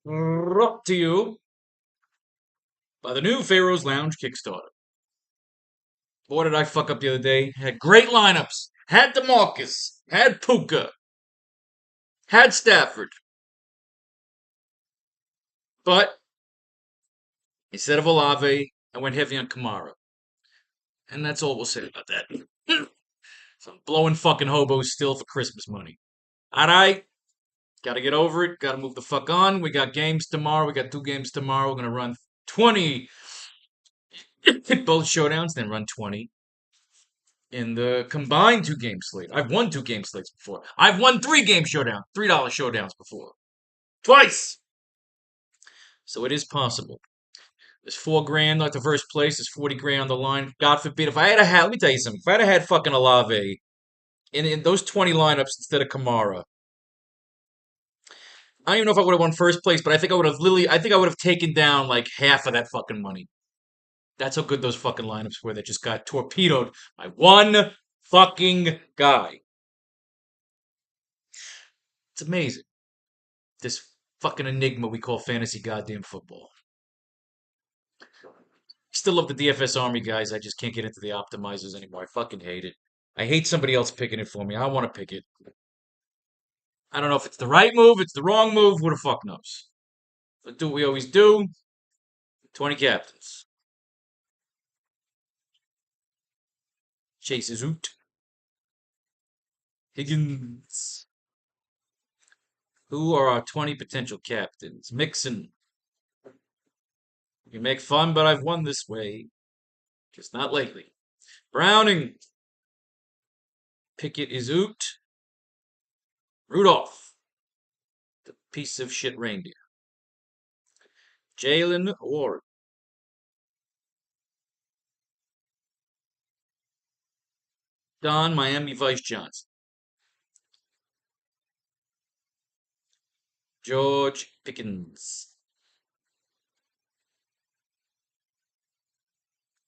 Brought to you by the new Pharaoh's Lounge Kickstarter. Boy, did I fuck up the other day. Had great lineups. Had DeMarcus. Had Puka. Had Stafford. But instead of Olave, I went heavy on Kamara. And that's all we'll say about that. So I'm blowing fucking hobos still for Christmas money. Alright. Gotta get over it. Gotta move the fuck on. We got games tomorrow. We got 2 games tomorrow. We're gonna run 20 both showdowns, then run 20 in the combined 2 game slate. I've won 2 game slates before. I've won 3 game showdown, $3 showdowns before. Twice! So it is possible. There's 4 grand like the first place, there's 40 grand on the line. God forbid, if I had let me tell you something, if I had fucking Olave in those 20 lineups instead of Kamara, I don't even know if I would have won first place, but I think I would have taken down like half of that fucking money. That's how good those fucking lineups were that just got torpedoed by one fucking guy. It's amazing. This fucking enigma we call fantasy goddamn football. Still love the DFS Army guys. I just can't get into the optimizers anymore. I fucking hate it. I hate somebody else picking it for me. I want to pick it. I don't know if it's the right move, it's the wrong move. Who the fuck knows? Let's do what we always do. 20 captains. Chase is out. Higgins. Who are our 20 potential captains? Mixon. You make fun, but I've won this way. Just not lately. Browning. Pickett is out. Rudolph. The piece of shit reindeer. Jalen Warren. Don Miami Vice Johnson. George Pickens.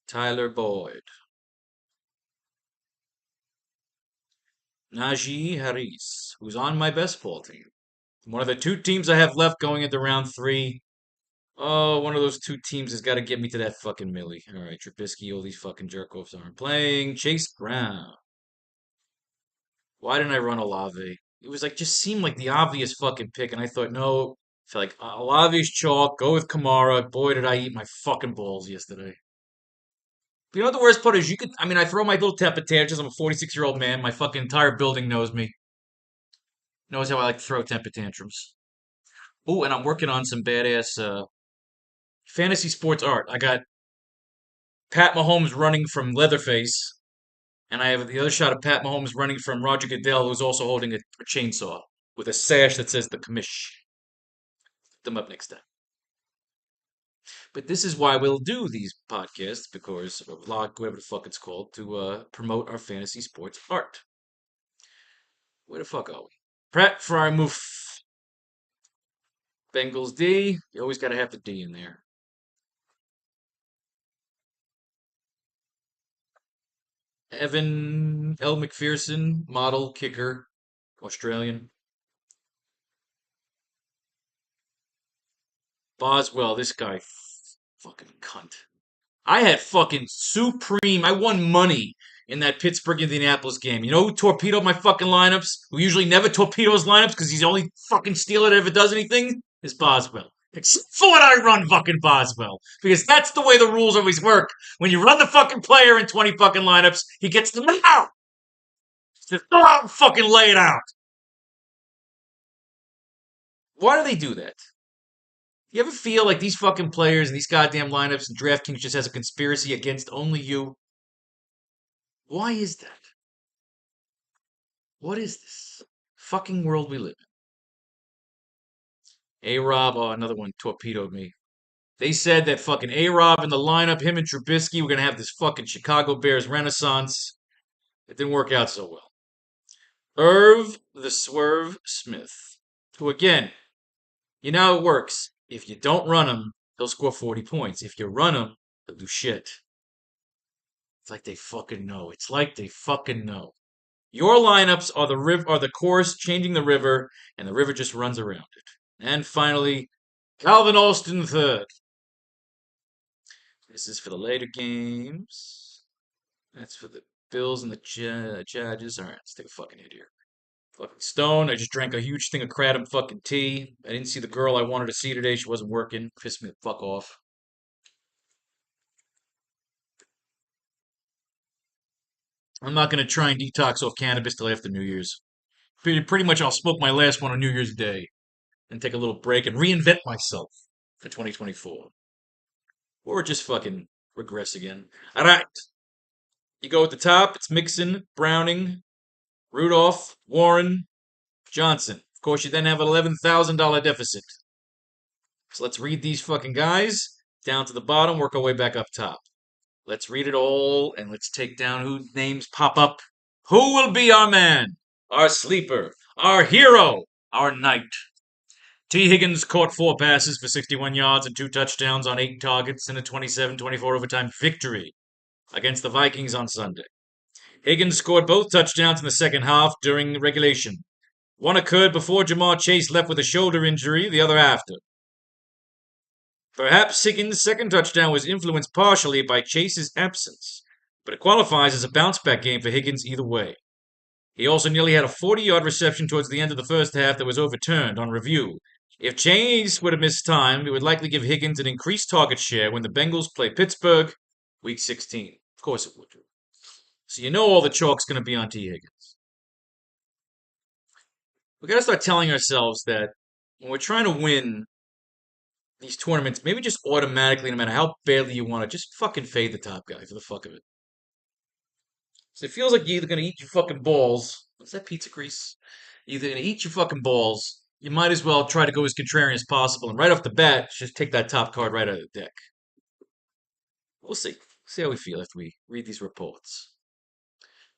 Tyler Boyd. Najee Harris, who's on my best ball team. One of the 2 teams I have left going into round 3. Oh, one of those 2 teams has got to get me to that fucking Millie. All right, Trubisky, all these fucking jerk-offs aren't playing. Chase Brown. Why didn't I run Olave? It was like, just seemed like the obvious fucking pick, and I thought, no. I feel like Olave's chalk, go with Kamara. Boy, did I eat my fucking balls yesterday. But you know what the worst part is? I throw my little temper tantrums. I'm a 46-year-old man. My fucking entire building knows me. Knows how I like to throw temper tantrums. Oh, and I'm working on some badass fantasy sports art. I got Pat Mahomes running from Leatherface, and I have the other shot of Pat Mahomes running from Roger Goodell, who's also holding a chainsaw with a sash that says the commish. Put them up next time. But this is why we'll do these podcasts, because, or vlog, whatever the fuck it's called, to promote our fantasy sports art. Where the fuck are we? Pratt Fry Moof. Bengals D. You always got to have the D in there. Evan L. McPherson, model, kicker, Australian. Boswell, this guy, fucking cunt. I had fucking supreme. I won money in that Pittsburgh Indianapolis game. You know who torpedoed my fucking lineups? Who usually never torpedoes lineups because he's the only fucking stealer that ever does anything? Is Boswell. Except for when I run fucking Boswell. Because that's the way the rules always work. When you run the fucking player in 20 fucking lineups, he gets to now. Just go out and fucking lay it out. Why do they do that? You ever feel like these fucking players and these goddamn lineups and Draftkings just has a conspiracy against only you? Why is that? What is this fucking world we live in? A-Rob, oh, another one torpedoed me. They said that fucking A-Rob in the lineup, him and Trubisky, were going to have this fucking Chicago Bears renaissance. It didn't work out so well. Irv the Swerve Smith, who again, you know how it works. If you don't run him, he'll score 40 points. If you run him, he'll do shit. It's like they fucking know. It's like they fucking know. Your lineups are the course changing the river, and the river just runs around it. And finally, Calvin Austin third. This is for the later games. That's for the Bills and the Chargers. All right, let's take a fucking hit here. Fucking stoned. I just drank a huge thing of kratom fucking tea. I didn't see the girl I wanted to see today. She wasn't working. Pissed me the fuck off. I'm not gonna try and detox off cannabis till after New Year's. Pretty much, I'll smoke my last one on New Year's Day and take a little break and reinvent myself for 2024, or just fucking regress again. All right, you go at the top. It's Mixon, Browning, Rudolph, Warren, Johnson. Of course, you then have an $11,000 deficit. So let's read these fucking guys down to the bottom, work our way back up top. Let's read it all, and let's take down whose names pop up. Who will be our man? Our sleeper, our hero, our knight. T. Higgins caught 4 passes for 61 yards and 2 touchdowns on 8 targets in a 27-24 overtime victory against the Vikings on Sunday. Higgins scored both touchdowns in the second half during regulation. One occurred before Jamar Chase left with a shoulder injury, the other after. Perhaps Higgins' second touchdown was influenced partially by Chase's absence, but it qualifies as a bounce-back game for Higgins either way. He also nearly had a 40-yard reception towards the end of the first half that was overturned on review. If Chase would have missed time, it would likely give Higgins an increased target share when the Bengals play Pittsburgh, Week 16. Of course it would. So you know all the chalk's going to be on T. Higgins. We got to start telling ourselves that when we're trying to win these tournaments, maybe just automatically, no matter how badly you want it, just fucking fade the top guy for the fuck of it. So it feels like you're either going to eat your fucking balls. What's that pizza grease? You're either going to eat your fucking balls. You might as well try to go as contrarian as possible. And right off the bat, just take that top card right out of the deck. We'll see. See how we feel after we read these reports.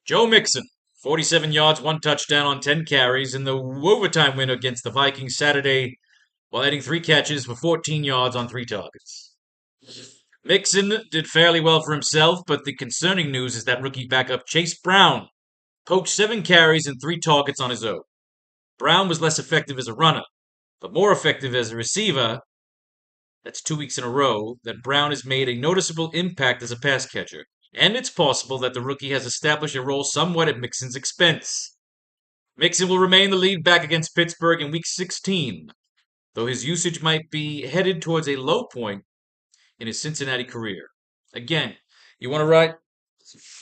Joe Mixon, 47 yards, 1 touchdown on 10 carries in the overtime win against the Vikings Saturday, while adding 3 catches for 14 yards on 3 targets. Mixon did fairly well for himself, but the concerning news is that rookie backup Chase Brown poached 7 carries and 3 targets on his own. Brown was less effective as a runner, but more effective as a receiver. That's 2 weeks in a row that Brown has made a noticeable impact as a pass catcher, and it's possible that the rookie has established a role somewhat at Mixon's expense. Mixon will remain the lead back against Pittsburgh in Week 16, though his usage might be headed towards a low point in his Cincinnati career. Again, you want to write?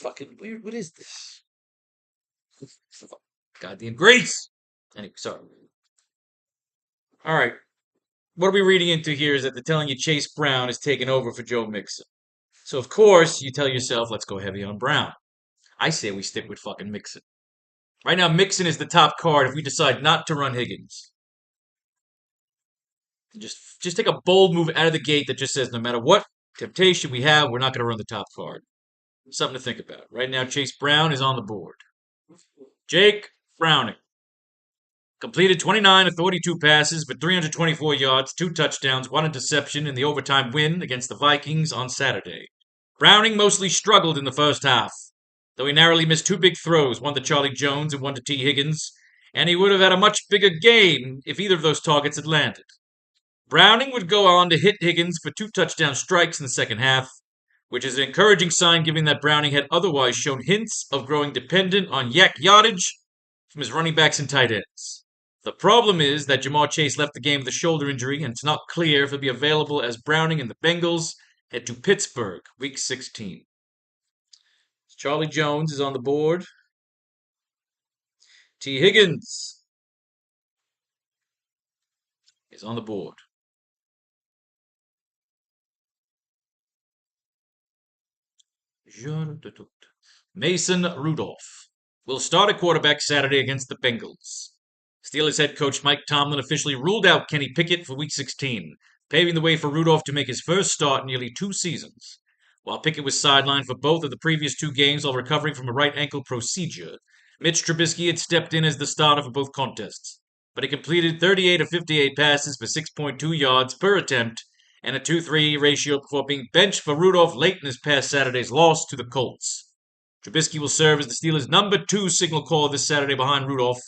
Fucking weird. What is this? Goddamn Greece! Anyway, sorry. All right. What are we reading into here is that they're telling you Chase Brown is taking over for Joe Mixon. So, of course, you tell yourself, let's go heavy on Brown. I say we stick with fucking Mixon. Right now, Mixon is the top card if we decide not to run Higgins. Just take a bold move out of the gate that just says no matter what temptation we have, we're not going to run the top card. Something to think about. Right now, Chase Brown is on the board. Jake Browning completed 29 of 32 passes for 324 yards, 2 touchdowns, 1 interception in the overtime win against the Vikings on Saturday. Browning mostly struggled in the first half, though he narrowly missed 2 big throws, one to Charlie Jones and one to T. Higgins, and he would have had a much bigger game if either of those targets had landed. Browning would go on to hit Higgins for 2 touchdown strikes in the second half, which is an encouraging sign given that Browning had otherwise shown hints of growing dependent on yak yardage from his running backs and tight ends. The problem is that Jamar Chase left the game with a shoulder injury, and it's not clear if he'll be available as Browning and the Bengals head to Pittsburgh, Week 16. Charlie Jones is on the board. T. Higgins is on the board. Mason Rudolph will start at quarterback Saturday against the Bengals. Steelers head coach Mike Tomlin officially ruled out Kenny Pickett for Week 16, paving the way for Rudolph to make his first start in nearly 2 seasons. While Pickett was sidelined for both of the previous 2 games while recovering from a right ankle procedure, Mitch Trubisky had stepped in as the starter for both contests, but he completed 38 of 58 passes for 6.2 yards per attempt and a 2-3 ratio before being benched for Rudolph late in his past Saturday's loss to the Colts. Trubisky will serve as the Steelers' number 2 signal caller this Saturday behind Rudolph,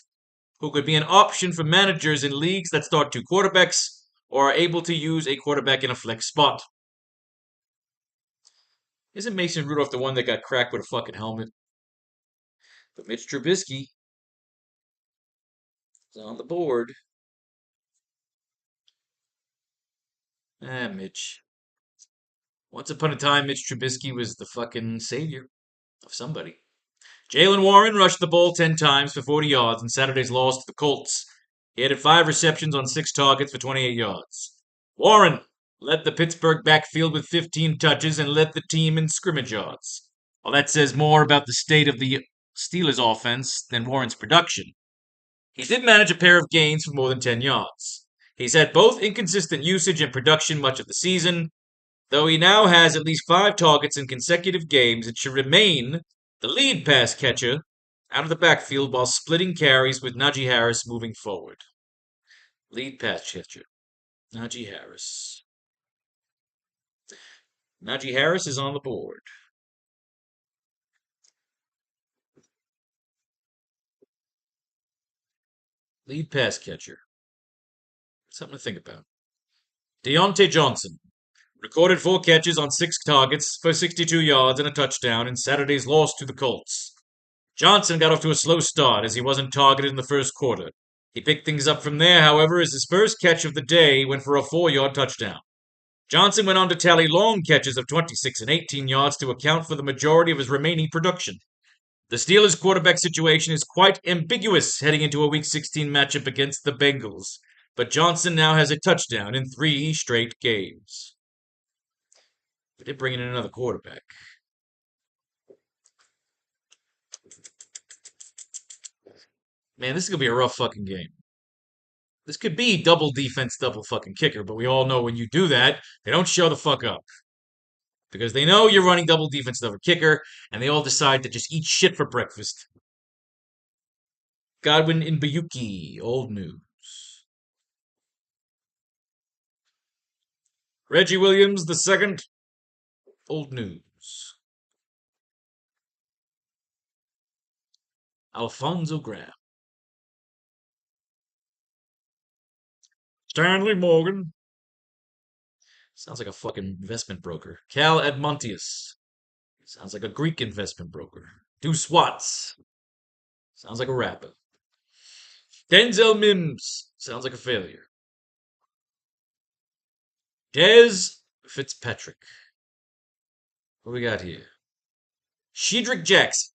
who could be an option for managers in leagues that start 2 quarterbacks or are able to use a quarterback in a flex spot. Isn't Mason Rudolph the one that got cracked with a fucking helmet? But Mitch Trubisky is on the board. Mitch. Once upon a time, Mitch Trubisky was the fucking savior of somebody. Jaylen Warren rushed the ball 10 times for 40 yards in Saturday's loss to the Colts. He had 5 receptions on 6 targets for 28 yards. Warren led the Pittsburgh backfield with 15 touches and led the team in scrimmage yards. Well, that says more about the state of the Steelers' offense than Warren's production. He did manage a pair of gains for more than 10 yards. He's had both inconsistent usage and production much of the season. Though he now has at least 5 targets in consecutive games, it should remain the lead pass catcher out of the backfield while splitting carries with Najee Harris moving forward. Lead pass catcher, Najee Harris. Najee Harris is on the board. Lead pass catcher. Something to think about. Deontay Johnson recorded 4 catches on 6 targets for 62 yards and a touchdown in Saturday's loss to the Colts. Johnson got off to a slow start as he wasn't targeted in the first quarter. He picked things up from there, however, as his first catch of the day went for a 4-yard touchdown. Johnson went on to tally long catches of 26 and 18 yards to account for the majority of his remaining production. The Steelers' quarterback situation is quite ambiguous heading into a Week 16 matchup against the Bengals, but Johnson now has a touchdown in 3 straight games. But they're bringing in another quarterback. Man, this is going to be a rough fucking game. This could be double defense, double fucking kicker, but we all know when you do that, they don't show the fuck up. Because they know you're running double defense, double kicker, and they all decide to just eat shit for breakfast. Godwin in Bayuki, old news. Reggie Williams the second, old news. Alfonso Graham. Stanley Morgan. Sounds like a fucking investment broker. Cal Edmontius. Sounds like a Greek investment broker. Deuce Watts. Sounds like a rapper. Denzel Mims. Sounds like a failure. Des Fitzpatrick. What we got here? Shedrick Jackson.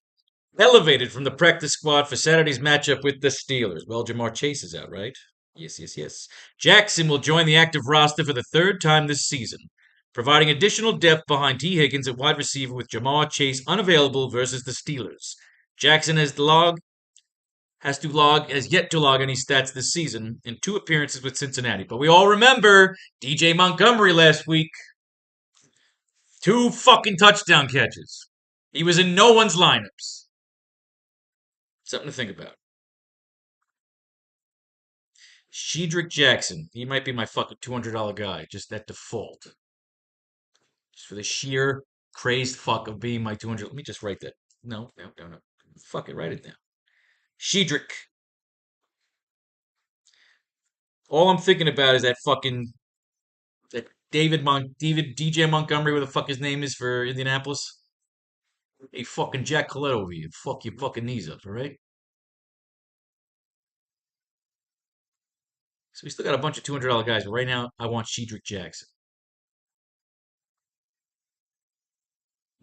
Elevated from the practice squad for Saturday's matchup with the Steelers. Well, Jamar Chase is out, right? Yes. Jackson will join the active roster for the 3rd time this season, providing additional depth behind T. Higgins at wide receiver with Jamar Chase unavailable versus the Steelers. Jackson has yet to log any stats this season in 2 appearances with Cincinnati. But we all remember DJ Montgomery last week. 2 fucking touchdown catches. He was in no one's lineups. Something to think about. Shedrick Jackson. He might be my fucking $200 guy, just at default. Just for the sheer crazed fuck of being my 200. Let me just write that. No. Fuck it, write it down. Shedrick. All I'm thinking about is that fucking that DJ Montgomery, where the fuck his name is for Indianapolis. Hey, fucking Jack Collette over here. Fuck your fucking knees up, alright? So we still got a bunch of $200 guys, but right now I want Shedrick Jackson.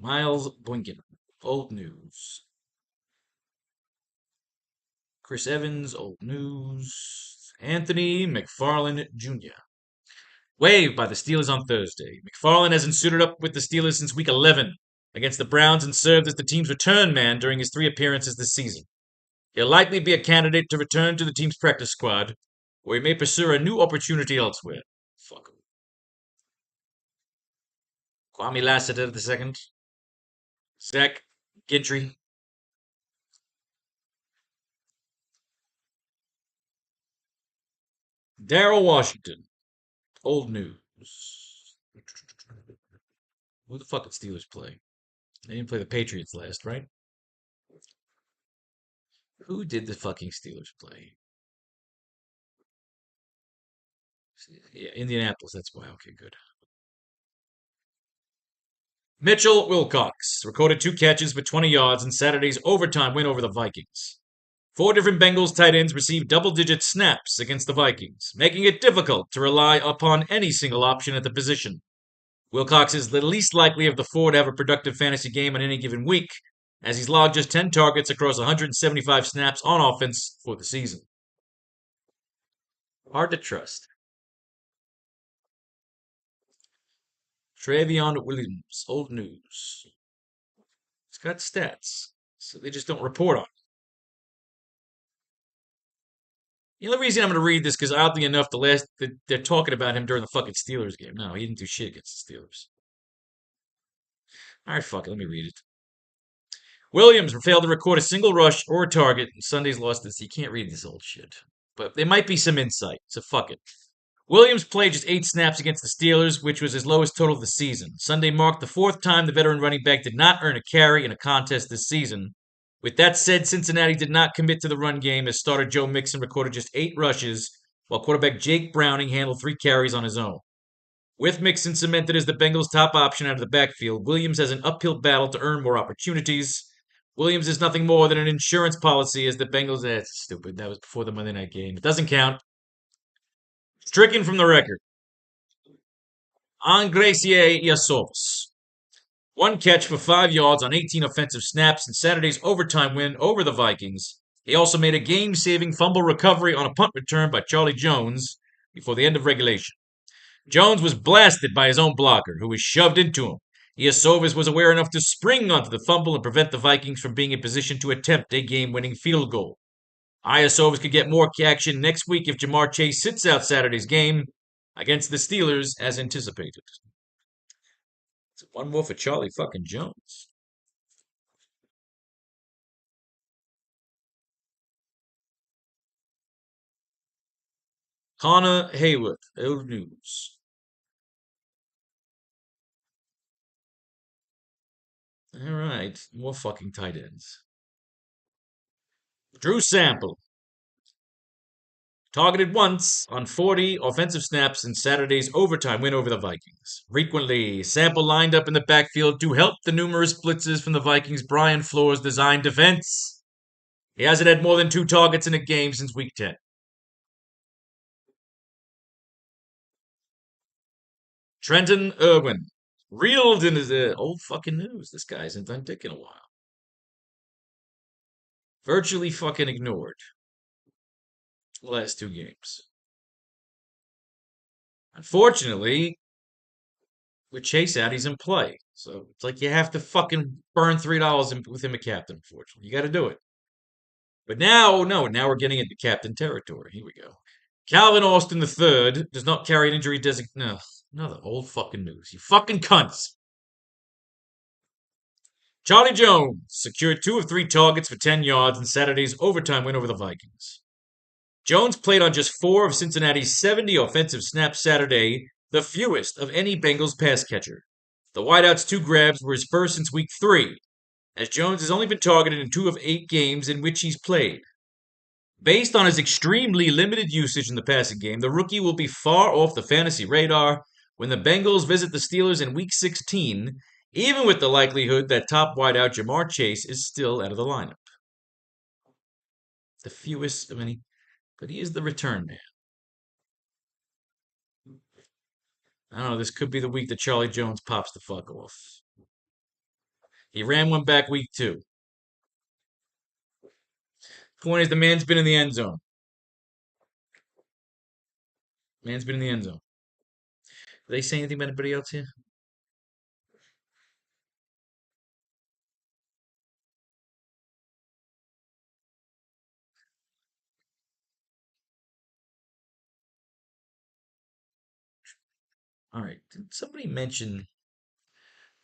Miles Boykin, old news. Chris Evans, old news. Anthony McFarland Jr. Waived by the Steelers on Thursday. McFarland hasn't suited up with the Steelers since Week 11 against the Browns and served as the team's return man during his 3 appearances this season. He'll likely be a candidate to return to the team's practice squad, where he may pursue a new opportunity elsewhere. Fuck him. Kwame Lassiter II. Zach Gentry. Daryl Washington. Old news. Who the fuck did Steelers play? They didn't play the Patriots last, right? Who did the fucking Steelers play? Yeah, Indianapolis. That's why. Okay, good. Mitchell Wilcox recorded 2 catches for 20 yards in Saturday's overtime win over the Vikings. 4 different Bengals tight ends received double-digit snaps against the Vikings, making it difficult to rely upon any single option at the position. Wilcox is the least likely of the four to have a productive fantasy game on any given week, as he's logged just 10 targets across 175 snaps on offense for the season. Hard to trust. Travion Williams, old news. He's got stats, so they just don't report on it. The only reason I'm going to read this because oddly enough, they're talking about him during the fucking Steelers game. No, he didn't do shit against the Steelers. All right, fuck it. Let me read it. Williams failed to record a single rush or a target in Sunday's loss this. You can't read this old shit, but there might be some insight. So fuck it. Williams played just 8 snaps against the Steelers, which was his lowest total of the season. Sunday marked the 4th time the veteran running back did not earn a carry in a contest this season. With that said, Cincinnati did not commit to the run game as starter Joe Mixon recorded just 8 rushes, while quarterback Jake Browning handled 3 carries on his own. With Mixon cemented as the Bengals' top option out of the backfield, Williams has an uphill battle to earn more opportunities. Williams is nothing more than an insurance policy as the Bengals. That's stupid. That was before the Monday night game. It doesn't count. Stricken from the record. Angracier Iasovas. 1 catch for 5 yards on 18 offensive snaps in Saturday's overtime win over the Vikings. He also made a game-saving fumble recovery on a punt return by Charlie Jones before the end of regulation. Jones was blasted by his own blocker, who was shoved into him. Iasovas was aware enough to spring onto the fumble and prevent the Vikings from being in position to attempt a game-winning field goal. Iasovas could get more action next week if Jamar Chase sits out Saturday's game against the Steelers as anticipated. One more for Charlie fucking Jones. Connor Haywood, old news. All right, more fucking tight ends. Drew Sample, targeted once on 40 offensive snaps in Saturday's overtime win over the Vikings. Frequently, Sample lined up in the backfield to help the numerous blitzes from the Vikings' Brian Flores designed defense. He hasn't had more than 2 targets in a game since week 10. Trenton Irwin, reeled in his old fucking news. This guy hasn't done dick in a while. Virtually fucking ignored the last 2 games. Unfortunately, with Chase out, he's in play. So it's like you have to fucking burn $3 with him a captain, unfortunately. You got to do it. But now, no, now we're getting into captain territory. Here we go. Calvin Austin III does not carry an injury designation. No, another old fucking news. You fucking cunts. Charlie Jones secured 2 of 3 targets for 10 yards in Saturday's overtime win over the Vikings. Jones played on just 4 of Cincinnati's 70 offensive snaps Saturday, the fewest of any Bengals pass catcher. The wideout's 2 grabs were his first since week 3, as Jones has only been targeted in 2 of 8 games in which he's played. Based on his extremely limited usage in the passing game, the rookie will be far off the fantasy radar when the Bengals visit the Steelers in week 16, even with the likelihood that top wideout Jamar Chase is still out of the lineup. The fewest of any, but he is the return man. I don't know, this could be the week that Charlie Jones pops the fuck off. He ran one back week 2. Point is, the man's been in the end zone. Man's been in the end zone. Do they say anything about anybody else here? All right. Did somebody mention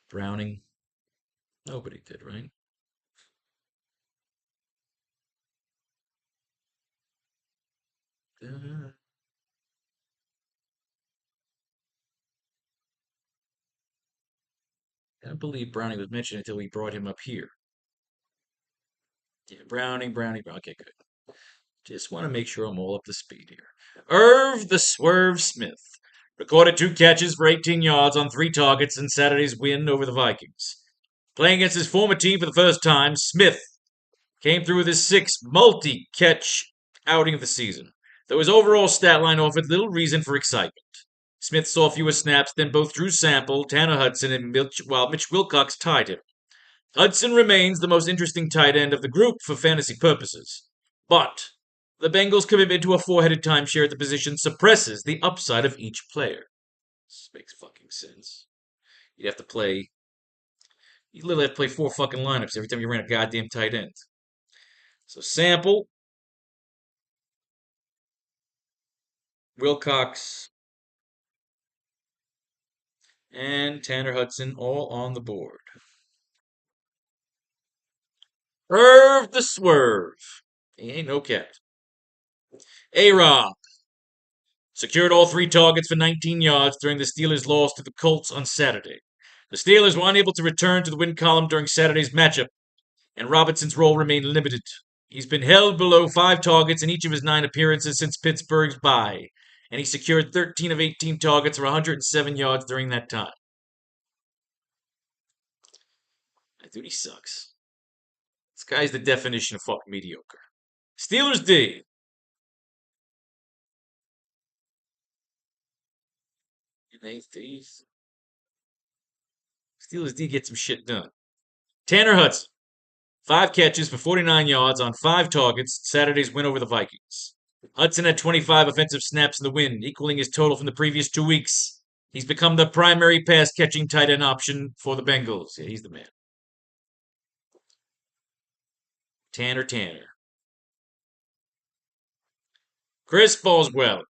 Browning? Nobody did, right? Uh, I don't believe Browning was mentioned until we brought him up here. Yeah, Browning. Okay, good. Just want to make sure I'm all up to speed here. Irv the Swerve Smith recorded 2 catches for 18 yards on 3 targets in Saturday's win over the Vikings. Playing against his former team for the first time, Smith came through with his 6th multi-catch outing of the season, though his overall stat line offered little reason for excitement. Smith saw fewer snaps than both Drew Sample, Tanner Hudson, and while Mitch Wilcox tied him. Hudson remains the most interesting tight end of the group for fantasy purposes, but the Bengals' commitment to a 4-headed timeshare at the position suppresses the upside of each player. This makes fucking sense. You literally have to play 4 fucking lineups every time you ran a goddamn tight end. So Sample, Wilcox, and Tanner Hudson all on the board. Irv the Swerve. He ain't no cat. A-Rob secured all 3 targets for 19 yards during the Steelers' loss to the Colts on Saturday. The Steelers were unable to return to the win column during Saturday's matchup, and Robinson's role remained limited. He's been held below 5 targets in each of his 9 appearances since Pittsburgh's bye, and he secured 13 of 18 targets for 107 yards during that time. That dude, he sucks. This guy's the definition of fucking mediocre. Steelers D. Steelers D get some shit done. Tanner Hudson. 5 catches for 49 yards on 5 targets, Saturday's win over the Vikings. Hudson had 25 offensive snaps in the win, equaling his total from the previous 2 weeks. He's become the primary pass-catching tight end option for the Bengals. Yeah, he's the man. Tanner. Chris Boswell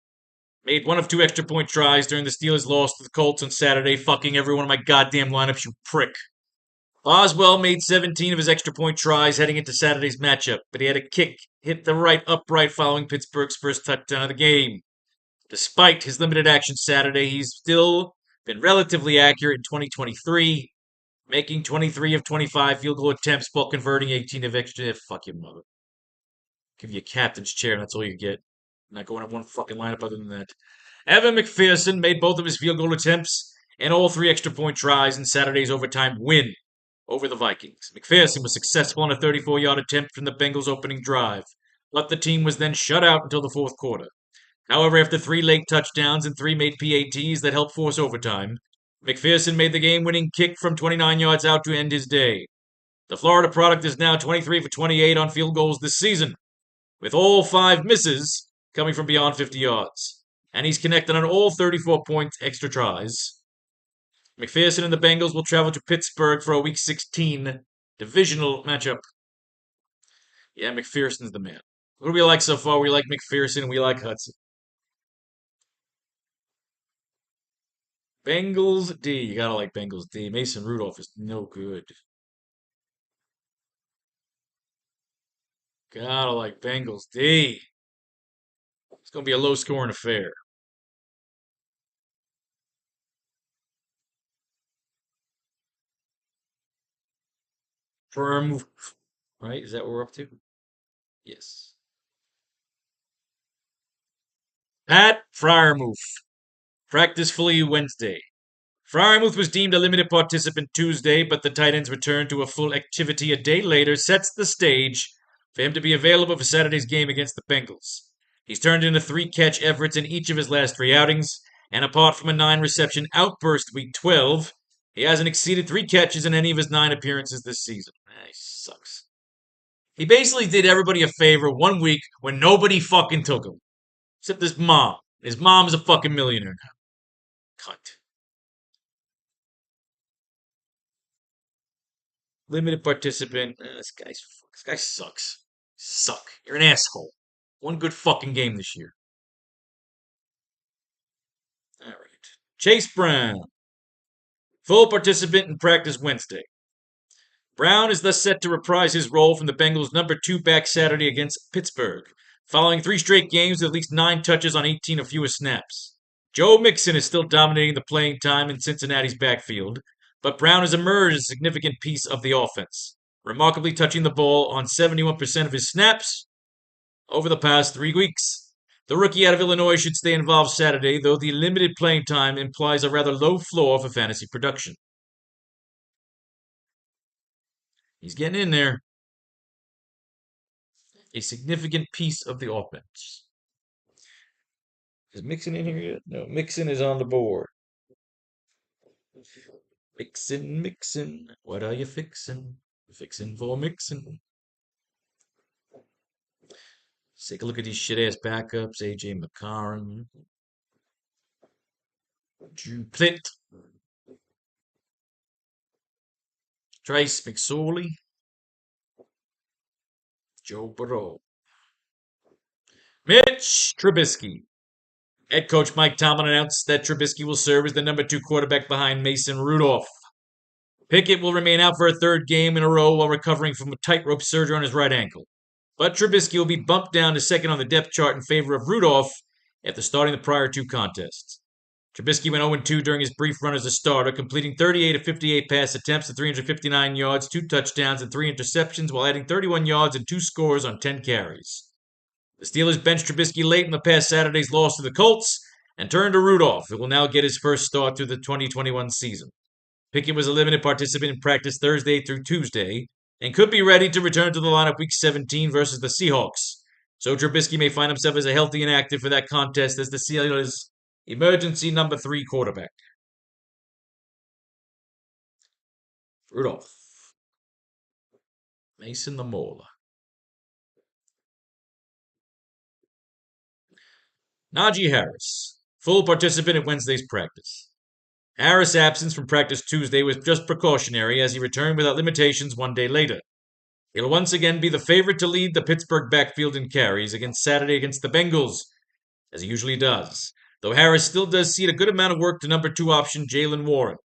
made 1 of 2 extra point tries during the Steelers' loss to the Colts on Saturday, fucking every one of my goddamn lineups, you prick. Boswell made 17 of his extra point tries heading into Saturday's matchup, but he had a kick hit the right upright following Pittsburgh's first touchdown of the game. Despite his limited action Saturday, he's still been relatively accurate in 2023, making 23 of 25 field goal attempts while converting 18 of extra. Fuck your mother. Give you a captain's chair, and that's all you get. I'm not going up one fucking lineup other than that. Evan McPherson made both of his field goal attempts and all 3 extra point tries in Saturday's overtime win over the Vikings. McPherson was successful on a 34-yard attempt from the Bengals' opening drive, but the team was then shut out until the 4th quarter. However, after 3 late touchdowns and 3 made PATs that helped force overtime, McPherson made the game-winning kick from 29 yards out to end his day. The Florida product is now 23 for 28 on field goals this season, with all 5 misses coming from beyond 50 yards. And he's connected on all 34 point extra tries. McPherson and the Bengals will travel to Pittsburgh for a Week 16 divisional matchup. Yeah, McPherson's the man. What do we like so far? We like McPherson and we like Hudson. Bengals D. You gotta like Bengals D. Mason Rudolph is no good. Gotta like Bengals D. It's gonna be a low-scoring affair. Firm, right? Is that what we're up to? Yes. Pat Fryermuth. Practice fully Wednesday. Fryermuth was deemed a limited participant Tuesday, but the tight end's return to a full activity a day later sets the stage for him to be available for Saturday's game against the Bengals. He's turned into 3 catch efforts in each of his last 3 outings, and apart from a 9-reception outburst Week 12, he hasn't exceeded 3 catches in any of his 9 appearances this season. He sucks. He basically did everybody a favor 1 week when nobody fucking took him. Except his mom. His mom is a fucking millionaire now. Cunt. Limited participant. This guy sucks. Suck. You're an asshole. 1 good fucking game this year. All right. Chase Brown. Full participant in practice Wednesday. Brown is thus set to reprise his role from the Bengals' number 2 back Saturday against Pittsburgh, following 3 straight games with at least 9 touches on 18 or fewer snaps. Joe Mixon is still dominating the playing time in Cincinnati's backfield, but Brown has emerged as a significant piece of the offense, remarkably touching the ball on 71% of his snaps over the past 3 weeks. The rookie out of Illinois should stay involved Saturday, though the limited playing time implies a rather low floor for fantasy production. He's getting in there. A significant piece of the offense. Is Mixon in here yet? No, Mixon is on the board. Mixon, what are you fixin'? Fixin' for Mixon. Let's take a look at these shit-ass backups. A.J. McCarron. Drew Plitt. Trace McSorley. Joe Burrow. Mitch Trubisky. Head coach Mike Tomlin announced that Trubisky will serve as the number 2 quarterback behind Mason Rudolph. Pickett will remain out for a third game in a row while recovering from a tightrope surgery on his right ankle. But Trubisky will be bumped down to second on the depth chart in favor of Rudolph after starting the prior 2 contests. Trubisky went 0-2 during his brief run as a starter, completing 38 of 58 pass attempts at 359 yards, 2 touchdowns, and 3 interceptions, while adding 31 yards and 2 scores on 10 carries. The Steelers benched Trubisky late in the past Saturday's loss to the Colts and turned to Rudolph, who will now get his first start through the 2021 season. Pickett was a limited participant in practice Thursday through Tuesday and could be ready to return to the lineup Week 17 versus the Seahawks. So Trubisky may find himself as a healthy and active for that contest as the Steelers' emergency number 3 quarterback. Rudolph. Mason the Mauler. Najee Harris, full participant at Wednesday's practice. Harris' absence from practice Tuesday was just precautionary as he returned without limitations 1 day later. He'll once again be the favorite to lead the Pittsburgh backfield in carries Saturday against the Bengals, as he usually does, though Harris still does cede a good amount of work to number 2 option Jaylen Warren,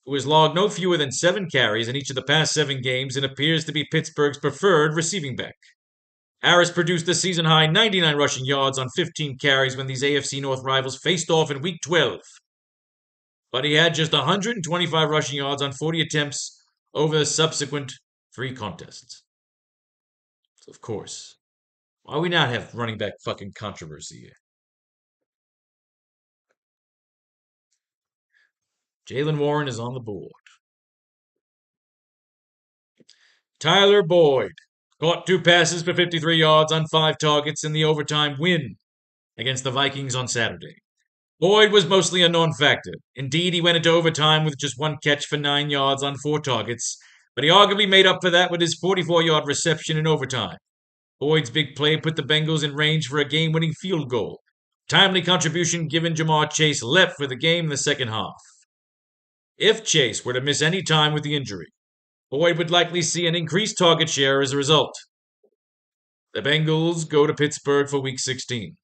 who has logged no fewer than 7 carries in each of the past 7 games and appears to be Pittsburgh's preferred receiving back. Harris produced the season-high 99 rushing yards on 15 carries when these AFC North rivals faced off in Week 12. But he had just 125 rushing yards on 40 attempts over the subsequent 3 contests. So of course, why we not have running back fucking controversy here? Jaylen Warren is on the board. Tyler Boyd caught 2 passes for 53 yards on 5 targets in the overtime win against the Vikings on Saturday. Boyd was mostly a non-factor. Indeed, he went into overtime with just 1 catch for 9 yards on 4 targets, but he arguably made up for that with his 44-yard reception in overtime. Boyd's big play put the Bengals in range for a game-winning field goal. Timely contribution given Jamar Chase left for the game in the second half. If Chase were to miss any time with the injury, Boyd would likely see an increased target share as a result. The Bengals go to Pittsburgh for Week 16.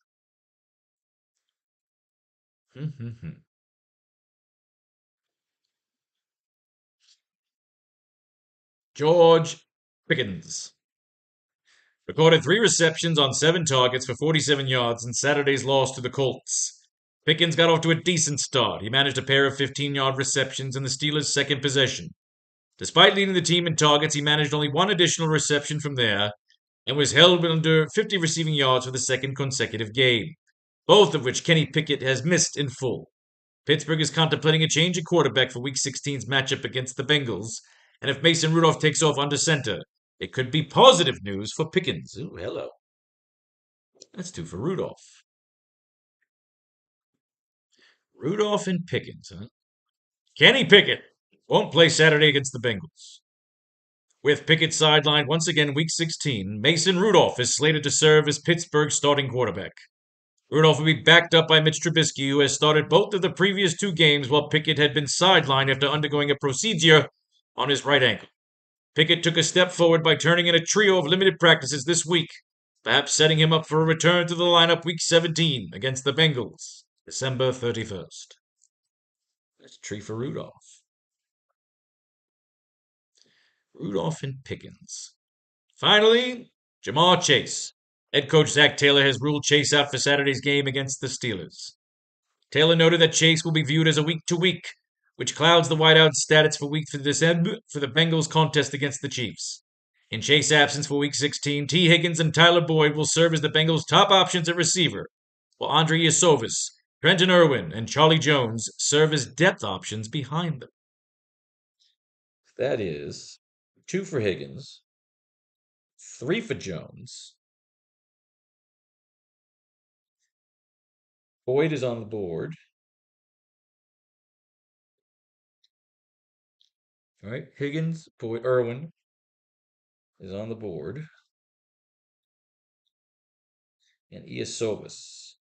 George Pickens recorded 3 receptions on 7 targets for 47 yards in Saturday's loss to the Colts. Pickens got off to a decent start. He managed a pair of 15-yard receptions in the Steelers' second possession. Despite leading the team in targets, he managed only 1 additional reception from there and was held under 50 receiving yards for the second consecutive game, both of which Kenny Pickett has missed in full. Pittsburgh is contemplating a change at quarterback for Week 16's matchup against the Bengals, and if Mason Rudolph takes off under center, it could be positive news for Pickens. Ooh, hello. That's 2 for Rudolph. Rudolph and Pickens, huh? Kenny Pickett won't play Saturday against the Bengals. With Pickett sidelined once again Week 16, Mason Rudolph is slated to serve as Pittsburgh's starting quarterback. Rudolph will be backed up by Mitch Trubisky, who has started both of the previous 2 games while Pickett had been sidelined after undergoing a procedure on his right ankle. Pickett took a step forward by turning in a trio of limited practices this week, perhaps setting him up for a return to the lineup Week 17 against the Bengals, December 31st. That's a tree for Rudolph. Rudolph and Pickens. Finally, Jamar Chase. Head coach Zach Taylor has ruled Chase out for Saturday's game against the Steelers. Taylor noted that Chase will be viewed as a week-to-week, which clouds the wideout status for December for the Bengals contest against the Chiefs. In Chase's absence for Week 16, T. Higgins and Tyler Boyd will serve as the Bengals' top options at receiver, while Andre Iosovas, Trenton Irwin, and Charlie Jones serve as depth options behind them. That is 2 for Higgins, 3 for Jones. Boyd is on the board. All right, Higgins, Boyd, Irwin is on the board. And Iosovas.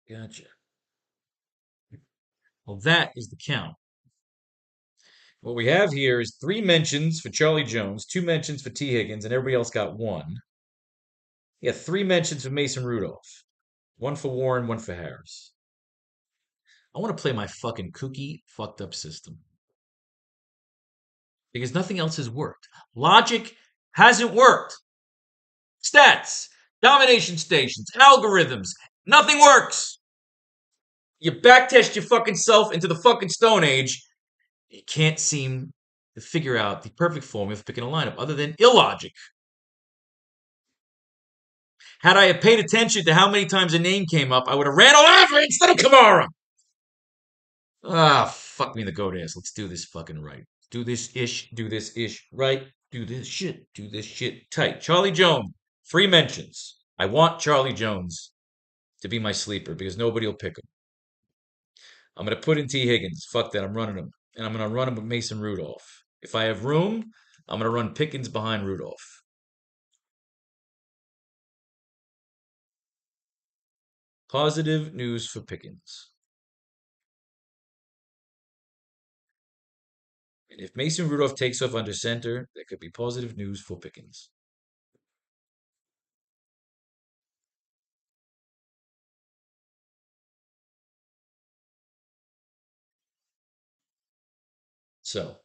Gotcha. Well, that is the count. What we have here is 3 mentions for Charlie Jones, 2 mentions for T. Higgins, and everybody else got 1. Yeah, 3 mentions for Mason Rudolph. 1 for Warren, 1 for Harris. I want to play my fucking kooky, fucked up system. Because nothing else has worked. Logic hasn't worked. Stats, domination stations, algorithms, nothing works. You backtest your fucking self into the fucking Stone Age. You can't seem to figure out the perfect formula for picking a lineup other than illogic. Had I paid attention to how many times a name came up, I would have ran Olave instead of Kamara. Ah, fuck me in the goat ass. Let's do this fucking right. Do this ish right. Do this shit tight. Charlie Jones, 3 mentions. I want Charlie Jones to be my sleeper because nobody will pick him. I'm going to put in T. Higgins. Fuck that. I'm running him. And I'm going to run him with Mason Rudolph. If I have room, I'm going to run Pickens behind Rudolph. Positive news for Pickens. And if Mason Rudolph takes off under center, that could be positive news for Pickens. So,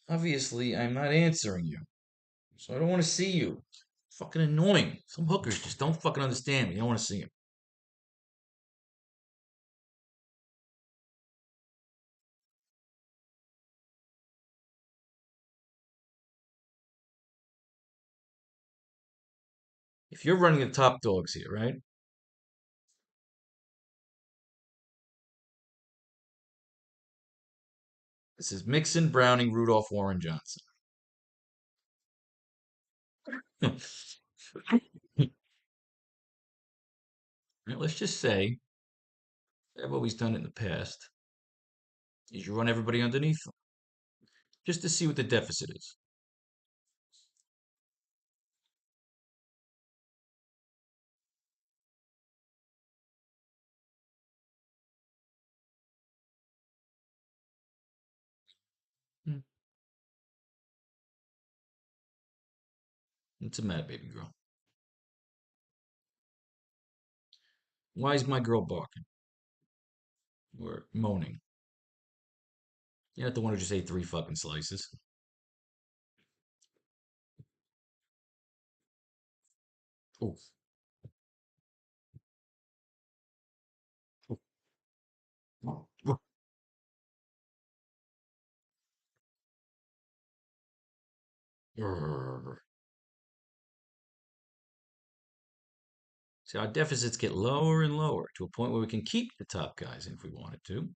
obviously, I'm not answering you. So I don't want to see you. Fucking annoying. Some hookers just don't fucking understand me. I don't want to see them. If you're running the top dogs here, right? This is Mixon, Browning, Rudolph, Warren, Johnson. Let's just say I've always done it in the past. Is you run everybody underneath them just to see what the deficit is. Hmm. It's a mad baby girl. Why is my girl barking or moaning? You're not the one who just ate 3 fucking slices. Oh, oh, oh. Grr. See, our deficits get lower and lower to a point where we can keep the top guys if we wanted to.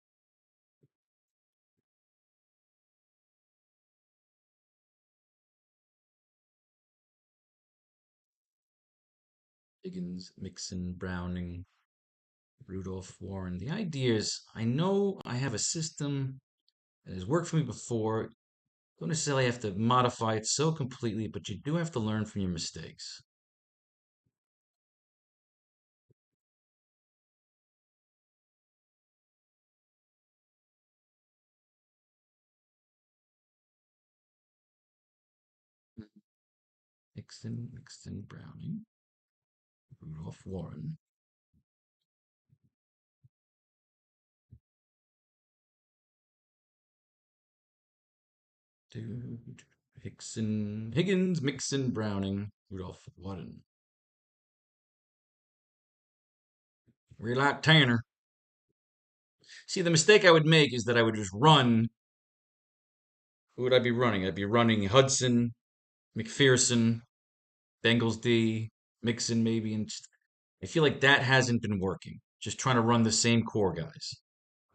Higgins, Mixon, Browning, Rudolph, Warren. The idea is I know I have a system that has worked for me before. Don't necessarily have to modify it so completely, but you do have to learn from your mistakes. Mixon, Browning, Rudolph, Warren. Dude, Higgins, Mixon, Browning, Rudolph, Warren. Relock Tanner. See, the mistake I would make is that I would just run. Who would I be running? I'd be running Hudson, McPherson, Bengals D, Mixon maybe, and I feel like that hasn't been working. Just trying to run the same core guys.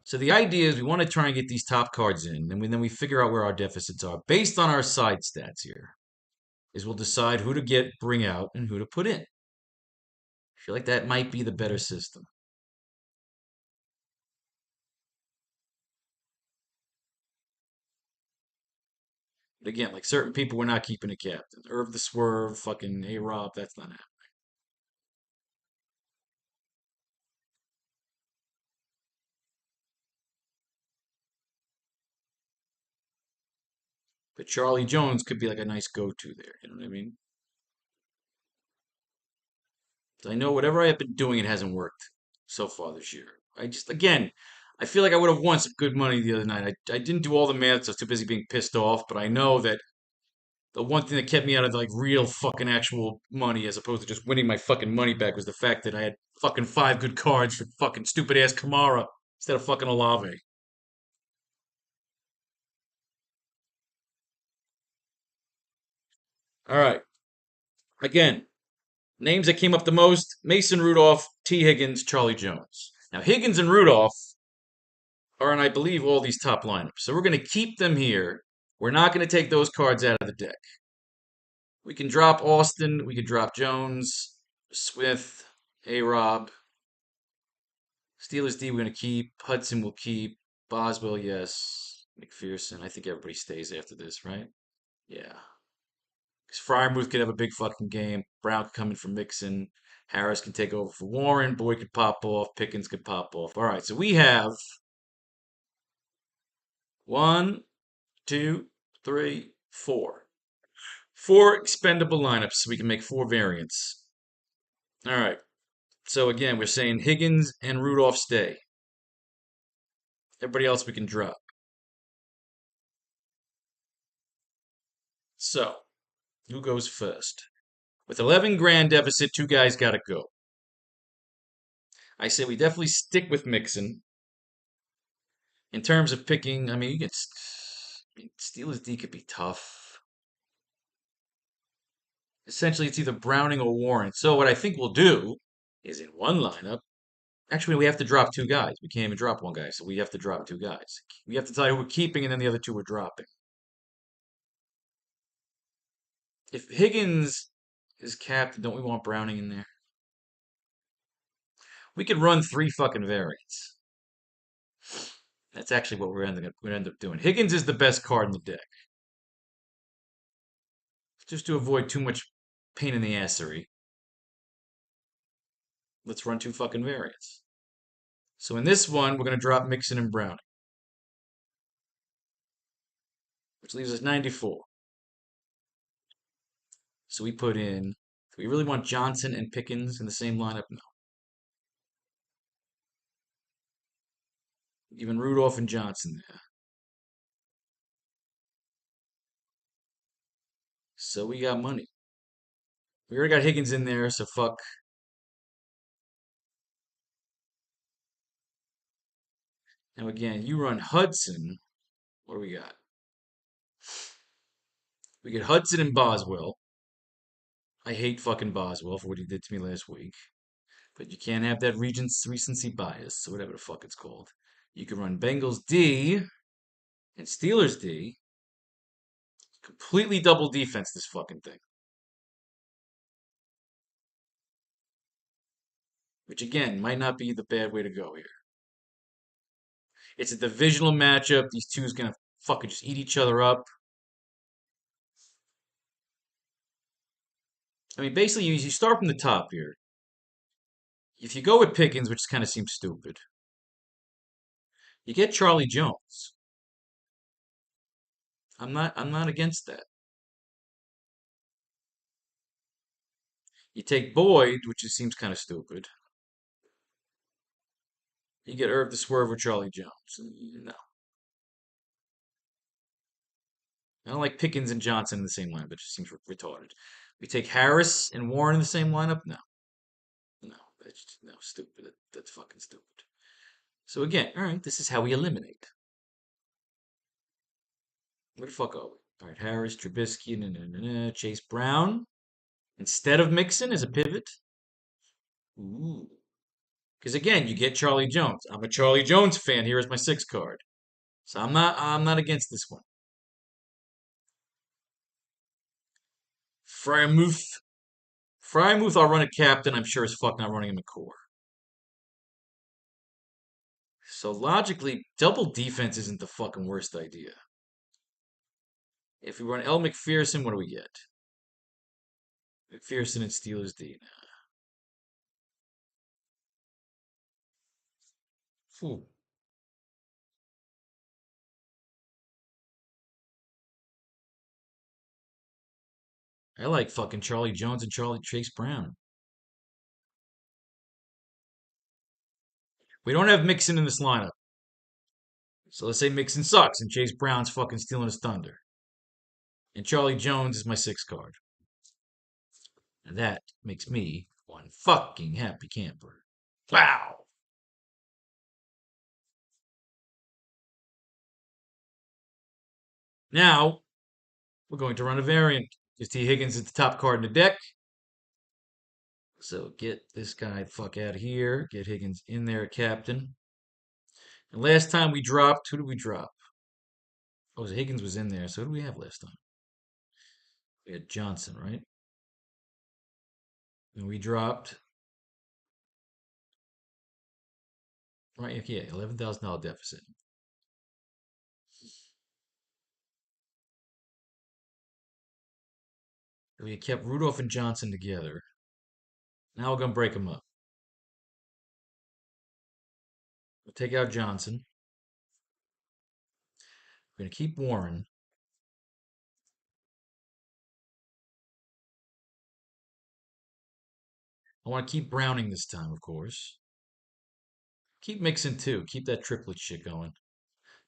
So the idea is we want to try and get these top cards in, and then we figure out where our deficits are based on our side stats here. Is we'll decide who to bring out, and who to put in. I feel like that might be the better system. But again, like certain people, we're not keeping a captain. Irv the Swerve, fucking A Rob, that's not happening. But Charlie Jones could be like a nice go-to there. You know what I mean? I know whatever I have been doing, it hasn't worked so far this year. Again, I feel like I would have won some good money the other night. I didn't do all the math, so I was too busy being pissed off. But I know that the one thing that kept me out of like real fucking actual money, as opposed to just winning my fucking money back, was the fact that I had fucking five good cards for fucking stupid ass Kamara instead of fucking Olave. All right, again, names that came up the most: Mason Rudolph, T. Higgins, Charlie Jones. Now Higgins and Rudolph are in, I believe, all these top lineups. So we're going to keep them here. We're not going to take those cards out of the deck. We can drop Austin. We can drop Jones, Smith, A. Rob. Steelers D we're going to keep. Hudson will keep. Boswell, yes. McPherson. I think everybody stays after this, right? Yeah. Because Fryermuth could have a big fucking game. Brown could come in for Mixon. Harris can take over for Warren. Boyd could pop off. Pickens could pop off. All right, so we have one, two, three, four. Four expendable lineups, so we can make four variants. All right. So again, we're saying Higgins and Rudolph stay. Everybody else we can drop. So, who goes first? With 11 grand deficit, two guys got to go. I say we definitely stick with Mixon. In terms of picking, I mean, Steelers D could be tough. Essentially, it's either Browning or Warren. So what I think we'll do is in one lineup. Actually, we have to drop two guys. We can't even drop one guy, so we have to drop two guys. We have to tell you who we're keeping, and then the other two we're dropping. If Higgins is capped, don't we want Browning in there? We could run three fucking variants. That's actually what we're end up doing. Higgins is the best card in the deck, just to avoid too much pain in the assery. Let's run two fucking variants. So in this one, we're gonna drop Mixon and Browning, which leaves us 94. So we put in. Do we really want Johnson and Pickens in the same lineup? No. Even Rudolph and Johnson there. So we got money. We already got Higgins in there, so fuck. Now again, you run Hudson. What do we got? We get Hudson and Boswell. I hate fucking Boswell for what he did to me last week. But you can't have that recency bias, or whatever the fuck it's called. You can run Bengals D and Steelers D. Completely double defense, this fucking thing. Which again, might not be the bad way to go here. It's a divisional matchup. These two's gonna fucking just eat each other up. I mean, basically, you start from the top here. If you go with Pickens, which kind of seems stupid, you get Charlie Jones. I'm not against that. You take Boyd, which just seems kind of stupid. You get Irv the Swerve or Charlie Jones. No. I don't like Pickens and Johnson in the same lineup. It just seems retarded. We take Harris and Warren in the same lineup. No, no, No, stupid. That's fucking stupid. So again, all right, this is how we eliminate. Where the fuck are we? All right, Harris, Trubisky, Chase Brown instead of Mixon as a pivot. Ooh. Because again, you get Charlie Jones. I'm a Charlie Jones fan. Here is my 6 card. So I'm not against this one. Fryermuth. Fryermuth, I'll run a captain. I'm sure as fuck not running him a core. So logically, double defense isn't the fucking worst idea. If we run L. McPherson, what do we get? McPherson and Steelers D. Phew. I like fucking Charlie Jones and Charlie Chase Brown. We don't have Mixon in this lineup. So let's say Mixon sucks and Chase Brown's fucking stealing his thunder. And Charlie Jones is my 6 card. And that makes me one fucking happy camper. Wow. Now, we're going to run a variant. Because T. Higgins is the top card in the deck. So get this guy the fuck out of here. Get Higgins in there, captain. And last time we dropped, who did we drop? Oh, Higgins was in there. So who did we have last time? We had Johnson, right? And we dropped, right? Yeah, $11,000 deficit. We kept Rudolph and Johnson together. Now we're going to break them up. We'll take out Johnson. We're going to keep Warren. I want to keep Browning this time, of course. Keep Mixon too. Keep that triplet shit going.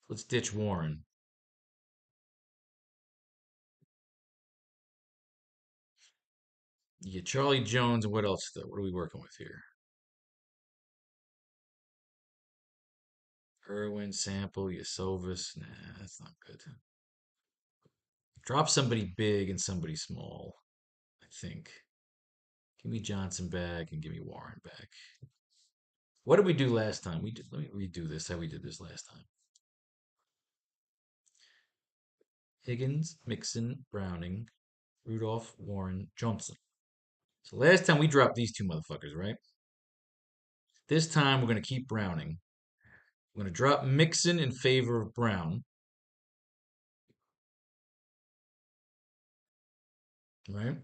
Let's ditch Warren. You get Charlie Jones and what else though? What are we working with here? Irwin, Sample, Yasovis. Nah, that's not good. Drop somebody big and somebody small, I think. Give me Johnson back and give me Warren back. What did we do last time? Let me redo this, how we did this last time. Higgins, Mixon, Browning, Rudolph, Warren, Johnson. So last time we dropped these two motherfuckers, right? This time we're going to keep Browning. We're going to drop Mixon in favor of Brown. Right?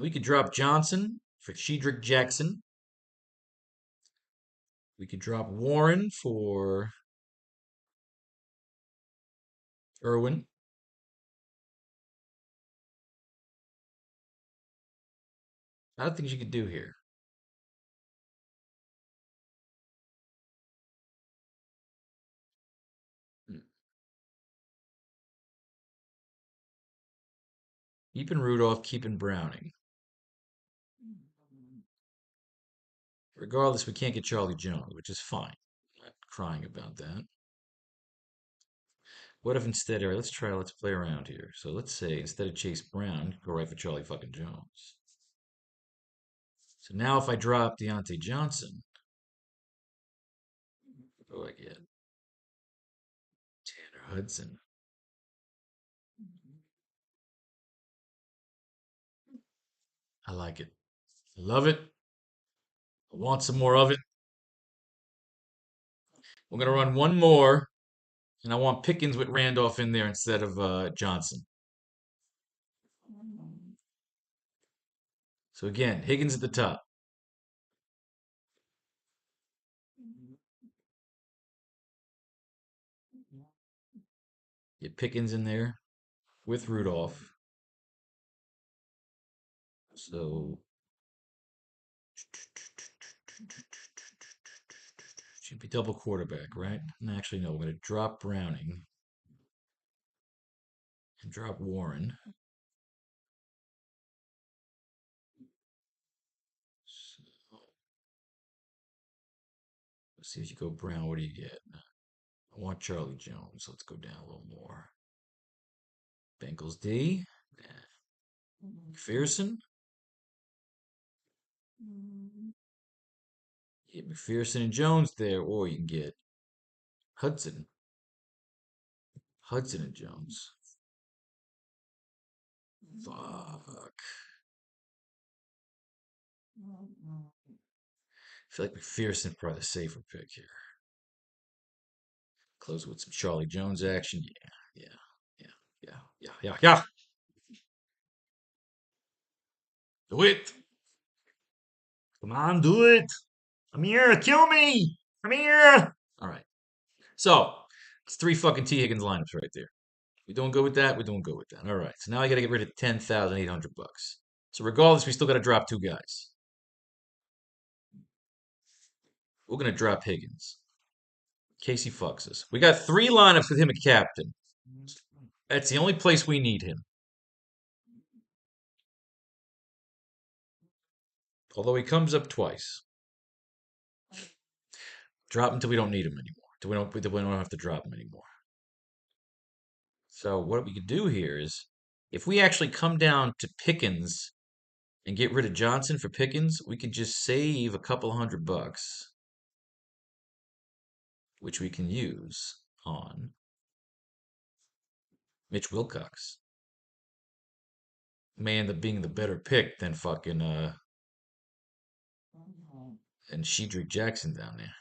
We could drop Johnson for Shedrick Jackson. We could drop Warren for Irwin. I don't think you could do here. Hmm. Keeping Rudolph, keeping Browning. Regardless, we can't get Charlie Jones, which is fine. I'm not crying about that. What if instead, all right, let's play around here. So let's say instead of Chase Brown, go right for Charlie fucking Jones. So now if I drop Deontay Johnson, what do I get? Tanner Hudson. I like it. I love it. I want some more of it. We're going to run one more, and I want Pickens with Randolph in there instead of Johnson. So again, Higgins at the top. Get Pickens in there with Rudolph. So should be double quarterback, right? And actually, no, we're going to drop Browning and drop Warren. Let's see if you go Brown. What do you get? I want Charlie Jones. Let's go down a little more. Bengals D. McPherson. You get McPherson and Jones there, or you can get Hudson. Hudson and Jones. Fuck. I feel like McPherson probably the safer pick here. Close with some Charlie Jones action. Yeah, yeah, yeah, yeah, yeah, yeah. Do it. Come on, do it. I'm here. Kill me. I'm here. All right. So it's three fucking T Higgins lineups right there. We doing good with that? We're doing good with that. All right. So now I got to get rid of $10,800. So regardless, we still got to drop two guys. We're gonna drop Higgins. Casey fucks us. We got three lineups with him at captain. That's the only place we need him. Although he comes up twice. Drop him until we don't need him anymore. Until we don't have to drop him anymore. So what we could do here is, if we actually come down to Pickens and get rid of Johnson for Pickens, we could just save a couple $100, which we can use on Mitch Wilcox. May end up being the better pick than fucking and Shedrick Jackson down there.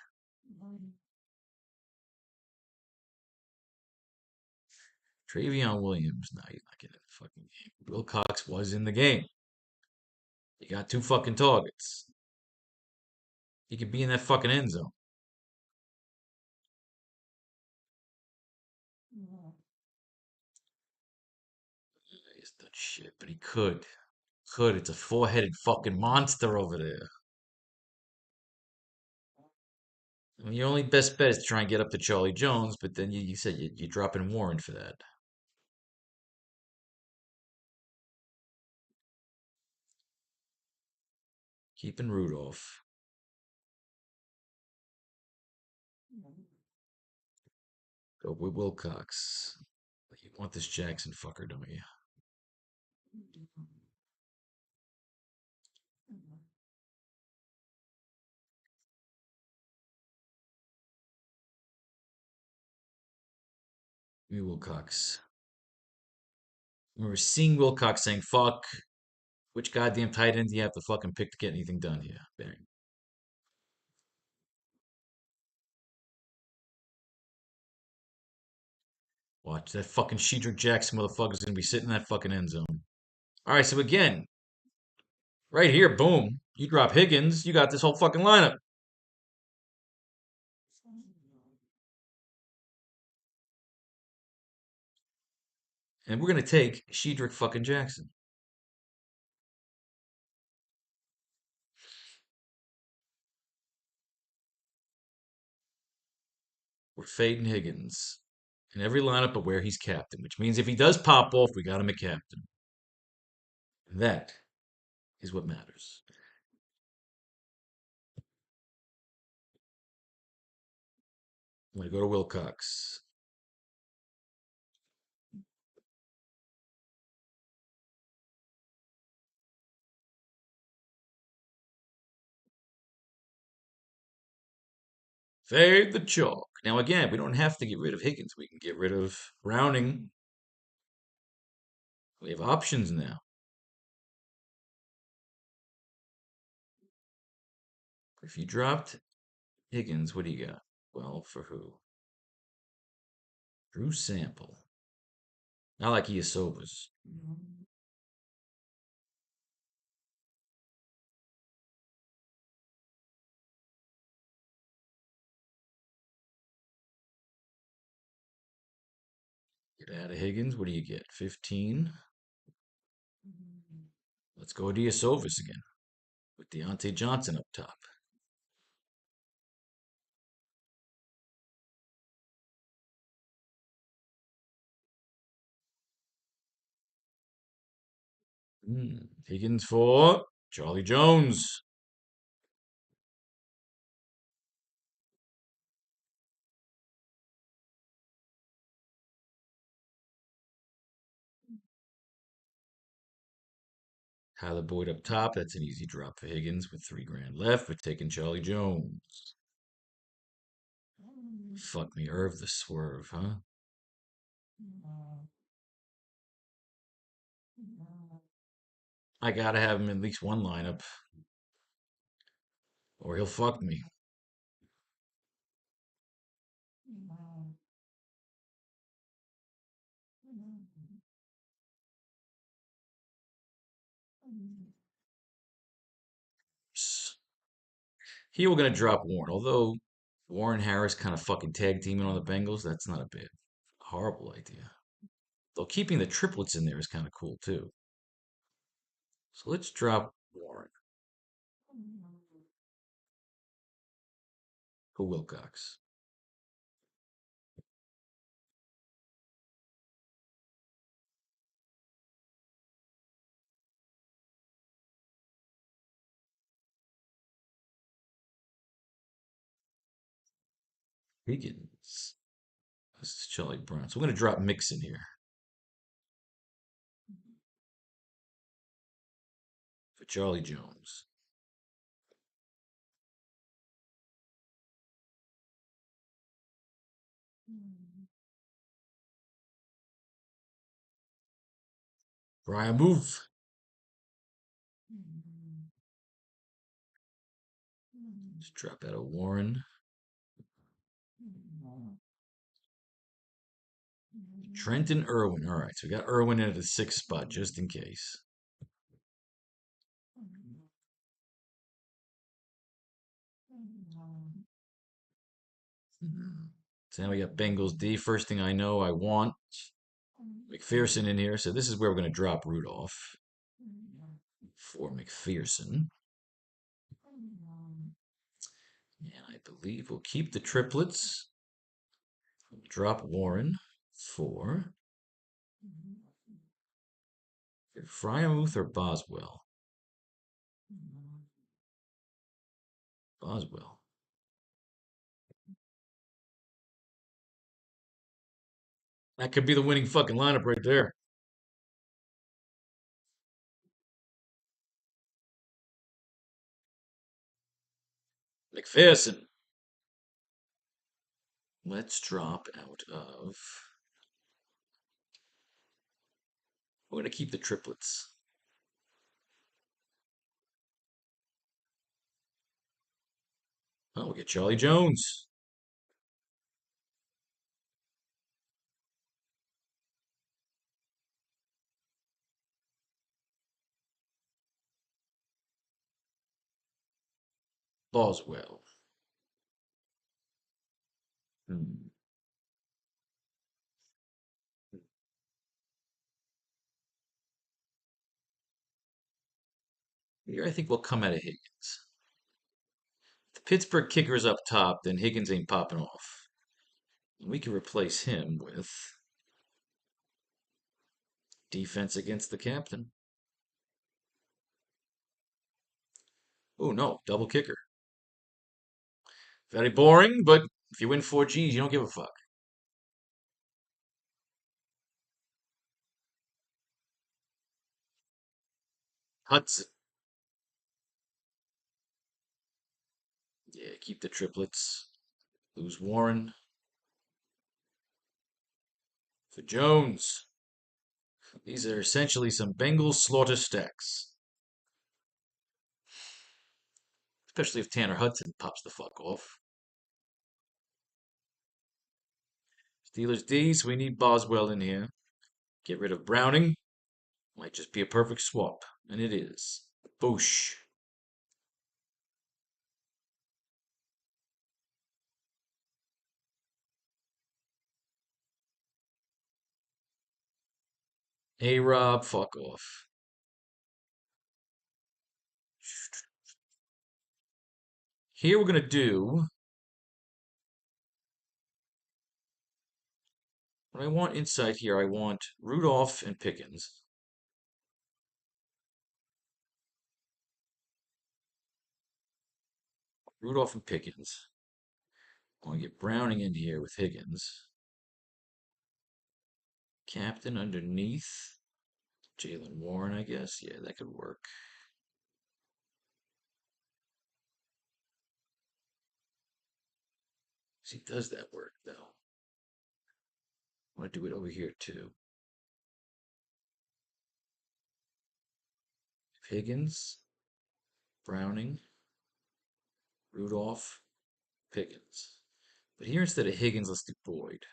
Travion Williams, no, he's not getting in the fucking game. Wilcox was in the game. He got two fucking targets. He could be in that fucking end zone. He's done shit, but he could. Could. It's a four-headed fucking monster over there. I mean, your only best bet is to try and get up to Charlie Jones, but then you said you're dropping Warren for that. Keeping Rudolph. Go with Wilcox. You want this Jackson fucker, don't you? Give me Wilcox. I remember seeing Wilcox saying, fuck, which goddamn tight end do you have to fucking pick to get anything done here? Bang. Watch that fucking Shedrick Jackson motherfucker's gonna be sitting in that fucking end zone. All right, so again, right here, boom. You drop Higgins, you got this whole fucking lineup. And we're gonna take Shedrick fucking Jackson. We're fading Higgins in every lineup but where he's captain, which means if he does pop off, we got him a captain. That is what matters. I'm gonna go to Wilcox. Fade the chalk. Now again, we don't have to get rid of Higgins. We can get rid of Browning. We have options now. If you dropped Higgins, what do you got? Well, for who? Drew Sample. Not like Iosovas. Get out of Higgins. What do you get? 15. Let's go Iosovas again with Deontay Johnson up top. Higgins for Charlie Jones. Tyler Boyd up top. That's an easy drop for Higgins with $3 grand left. We're taking Charlie Jones. Fuck me, Irv the swerve, huh? I gotta have him in at least one lineup, or he'll fuck me. Here we're gonna drop Warren, although Warren Harris kind of fucking tag teaming on the Bengals. That's not a bad, horrible idea. Though keeping the triplets in there is kind of cool too. So let's drop Warren for Wilcox. Higgins. This is Charlie Brown. So we're gonna drop Mixon here for Charlie Jones. Brian move. Let's drop out of Warren. Trenton Irwin. All right, so we got Irwin in at the sixth spot just in case. So now we got Bengals D. First thing I know, I want McPherson in here. So this is where we're going to drop Rudolph for McPherson. And I believe we'll keep the triplets. Drop Warren for Fryermuth or Boswell. Boswell. That could be the winning fucking lineup right there. McPherson. Let's drop out of. We're going to keep the triplets. Oh, we get Charlie Jones. Boswell. Hmm. Here I think we'll come out of Higgins. If the Pittsburgh kicker's up top, then Higgins ain't popping off. And we can replace him with defense against the captain. Oh no, double kicker. Very boring, but if you win 4Gs, you don't give a fuck. Hudson. Yeah, keep the triplets. Lose Warren. For Jones. These are essentially some Bengals slaughter stacks. Especially if Tanner Hudson pops the fuck off. Steelers D, so we need Boswell in here. Get rid of Browning. Might just be a perfect swap. And it is. Boosh. A-Rob, fuck off. Here we're going to do what I want inside here. I want Rudolph and Pickens. Rudolph and Pickens. I want to get Browning in here with Higgins. Captain underneath. Jalen Warren, I guess. Yeah, that could work. He does that work, though. I want to do it over here, too. Higgins, Browning, Rudolph, Pickens. But here instead of Higgins, let's do Boyd.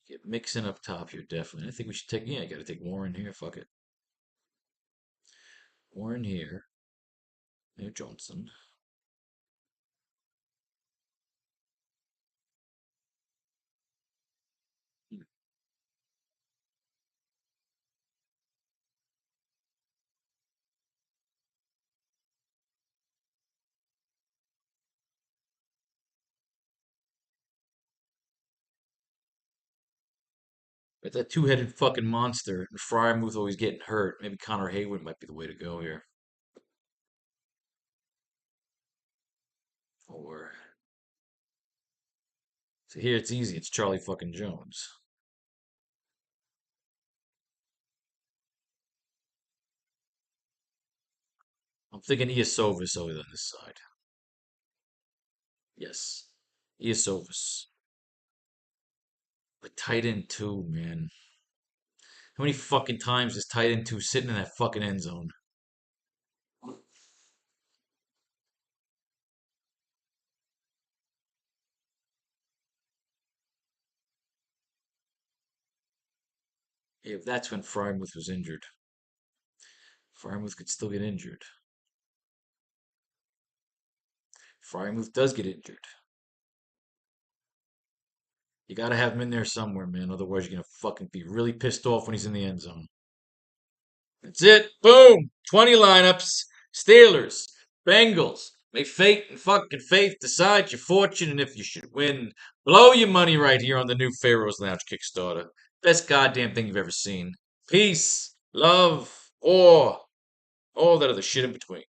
Get Mixon up top here, definitely. I think we should take, yeah, I got to take Warren here. Fuck it. Warren here. No Johnson. But that two-headed fucking monster, and Fryermuth always getting hurt. Maybe Connor Hayward might be the way to go here. Or so here it's easy. It's Charlie fucking Jones. I'm thinking Iasovis over on this side. Yes, Iasovis. But tight end two, man. How many fucking times is tight end two sitting in that fucking end zone? If that's when Fryermuth was injured. Fryermuth could still get injured. Fryermuth does get injured. You gotta have him in there somewhere, man. Otherwise, you're gonna fucking be really pissed off when he's in the end zone. That's it. Boom. 20 lineups. Steelers. Bengals. May fate and fucking faith decide your fortune and if you should win. Blow your money right here on the new Pharaoh's Lounge Kickstarter. Best goddamn thing you've ever seen. Peace, love, war, all that other shit in between.